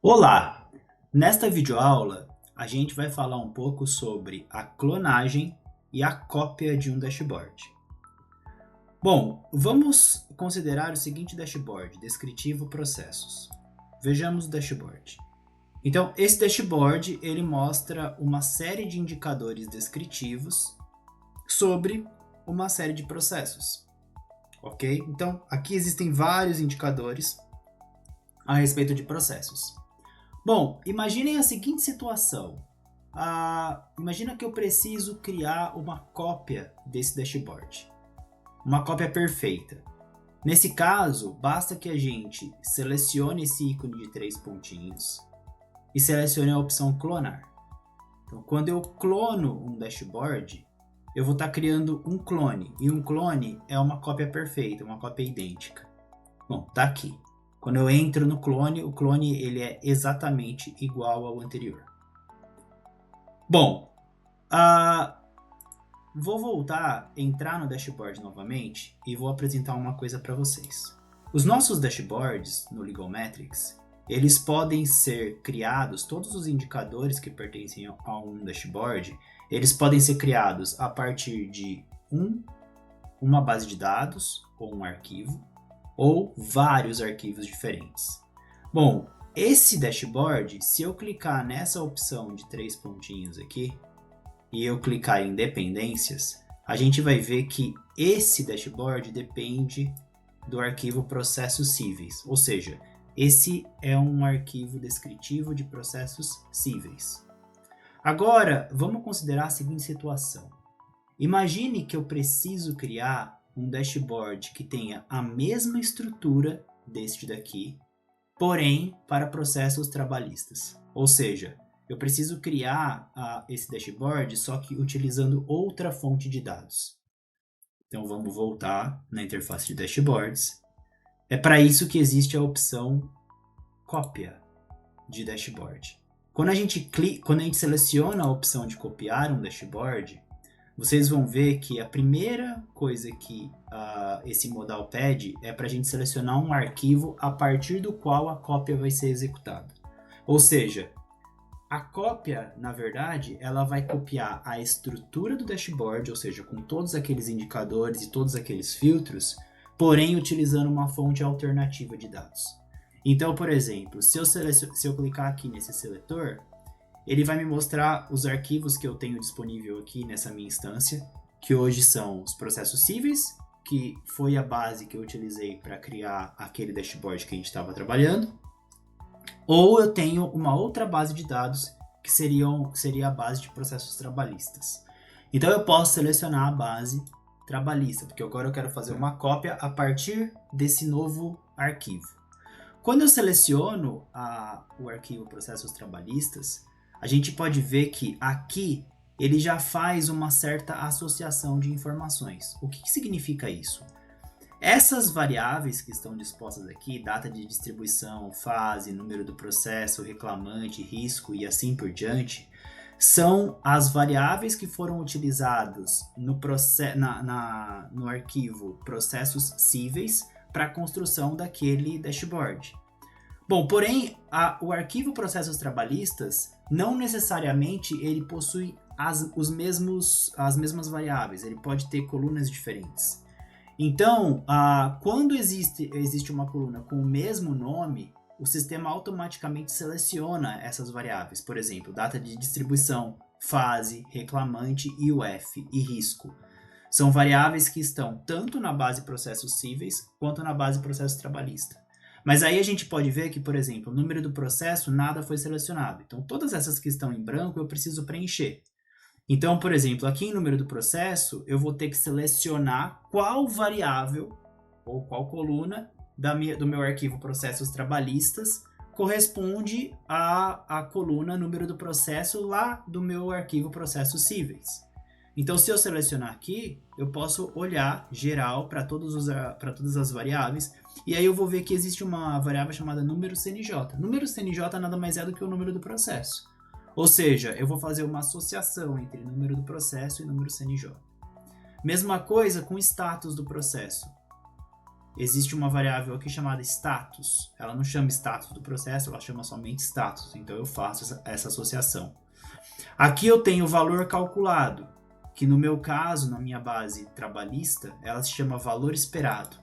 Olá! Nesta videoaula, a gente vai falar um pouco sobre a clonagem e a cópia de um dashboard. Bom, vamos considerar o seguinte dashboard, descritivo processos. Vejamos o dashboard. Então, esse dashboard, ele mostra uma série de indicadores descritivos sobre uma série de processos, ok? Então, aqui existem vários indicadores a respeito de processos. Bom, imaginem a seguinte situação. Imagina que eu preciso criar uma cópia desse dashboard. Uma cópia perfeita. Nesse caso, basta que a gente selecione esse ícone de 3 pontinhos e selecione a opção clonar. Então, quando eu clono um dashboard, eu vou estar criando um clone. E um clone é uma cópia perfeita, uma cópia idêntica. Bom, tá aqui. Quando eu entro no clone, o clone ele é exatamente igual ao anterior. Bom, vou entrar no dashboard novamente e vou apresentar uma coisa para vocês. Os nossos dashboards no Legal Metrics, eles podem ser criados, todos os indicadores que pertencem a um dashboard, eles podem ser criados a partir de uma base de dados ou um arquivo, ou vários arquivos diferentes. Bom, esse dashboard, se eu clicar nessa opção de 3 pontinhos aqui, e eu clicar em dependências, a gente vai ver que esse dashboard depende do arquivo processos cíveis, ou seja, esse é um arquivo descritivo de processos cíveis. Agora, vamos considerar a seguinte situação. Imagine que eu preciso criar um dashboard que tenha a mesma estrutura deste daqui, porém para processos trabalhistas. Ou seja, eu preciso criar esse dashboard só que utilizando outra fonte de dados. Então vamos voltar na interface de dashboards. É para isso que existe a opção cópia de dashboard. Quando a gente seleciona a opção de copiar um dashboard, vocês vão ver que a primeira coisa que esse modal pede é para a gente selecionar um arquivo a partir do qual a cópia vai ser executada. Ou seja, a cópia, na verdade, ela vai copiar a estrutura do dashboard, ou seja, com todos aqueles indicadores e todos aqueles filtros, porém utilizando uma fonte alternativa de dados. Então, por exemplo, se eu clicar aqui nesse seletor, ele vai me mostrar os arquivos que eu tenho disponível aqui nessa minha instância, que hoje são os processos cíveis, que foi a base que eu utilizei para criar aquele dashboard que a gente estava trabalhando, ou eu tenho uma outra base de dados que seria a base de processos trabalhistas. Então eu posso selecionar a base trabalhista, porque agora eu quero fazer uma cópia a partir desse novo arquivo. Quando eu seleciono o arquivo processos trabalhistas, a gente pode ver que aqui ele já faz uma certa associação de informações. O que significa isso? Essas variáveis que estão dispostas aqui, data de distribuição, fase, número do processo, reclamante, risco e assim por diante, são as variáveis que foram utilizadas no arquivo processos cíveis para a construção daquele dashboard. Bom, porém, o arquivo processos trabalhistas não necessariamente ele possui as mesmas variáveis, ele pode ter colunas diferentes. Então, quando existe uma coluna com o mesmo nome, o sistema automaticamente seleciona essas variáveis. Por exemplo, data de distribuição, fase, reclamante, IUF e risco. São variáveis que estão tanto na base processos cíveis quanto na base processo trabalhista. Mas aí a gente pode ver que, por exemplo, o número do processo, nada foi selecionado. Então, todas essas que estão em branco eu preciso preencher. Então, por exemplo, aqui em número do processo, eu vou ter que selecionar qual variável ou qual coluna do meu arquivo processos trabalhistas corresponde à coluna número do processo lá do meu arquivo processos cíveis. Então, se eu selecionar aqui, eu posso olhar geral para todas as variáveis, e aí eu vou ver que existe uma variável chamada número CNJ. Número CNJ nada mais é do que o número do processo. Ou seja, eu vou fazer uma associação entre número do processo e número CNJ. Mesma coisa com o status do processo. existe uma variável aqui chamada status. Ela não chama status do processo, ela chama somente status. Então eu faço essa associação. Aqui eu tenho o valor calculado, que no meu caso, na minha base trabalhista, ela se chama valor esperado.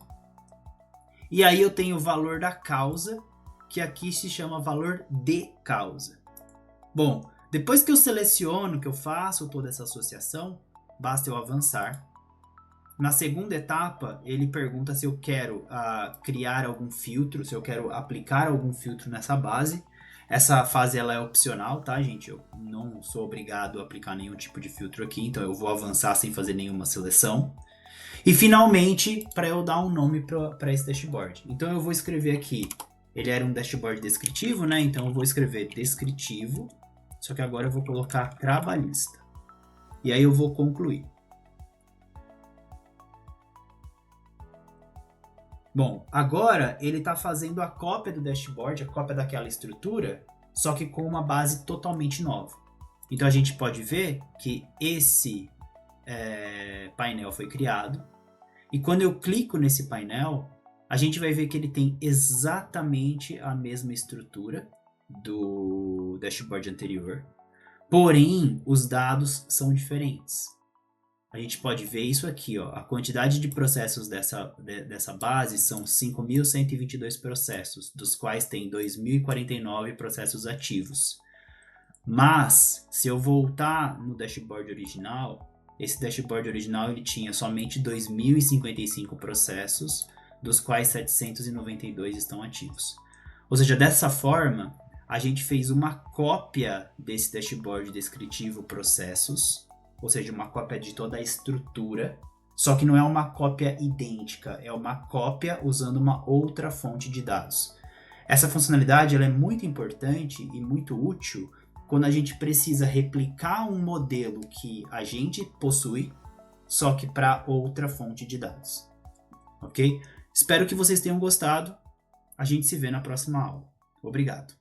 E aí eu tenho o valor da causa, que aqui se chama valor de causa. Bom, depois que eu seleciono, que eu faço toda essa associação, basta eu avançar. Na segunda etapa, ele pergunta se eu quero criar algum filtro, se eu quero aplicar algum filtro nessa base. Essa fase ela é opcional, tá, gente? Eu não sou obrigado a aplicar nenhum tipo de filtro aqui, então eu vou avançar sem fazer nenhuma seleção. E finalmente, para eu dar um nome para esse dashboard. Então eu vou escrever aqui, ele era um dashboard descritivo, né? Então eu vou escrever descritivo, só que agora eu vou colocar trabalhista. E aí eu vou concluir. Bom, agora ele está fazendo a cópia do dashboard, a cópia daquela estrutura, só que com uma base totalmente nova. Então a gente pode ver que esse painel foi criado, e quando eu clico nesse painel, a gente vai ver que ele tem exatamente a mesma estrutura do dashboard anterior, porém os dados são diferentes. A gente pode ver isso aqui, ó. A quantidade de processos dessa base são 5.122 processos, dos quais tem 2.049 processos ativos. Mas, se eu voltar no dashboard original, esse dashboard original ele tinha somente 2.055 processos, dos quais 792 estão ativos. Ou seja, dessa forma, a gente fez uma cópia desse dashboard descritivo processos, ou seja, uma cópia de toda a estrutura, só que não é uma cópia idêntica, é uma cópia usando uma outra fonte de dados. Essa funcionalidade ela é muito importante e muito útil quando a gente precisa replicar um modelo que a gente possui, só que para outra fonte de dados. Ok? Espero que vocês tenham gostado. A gente se vê na próxima aula. Obrigado.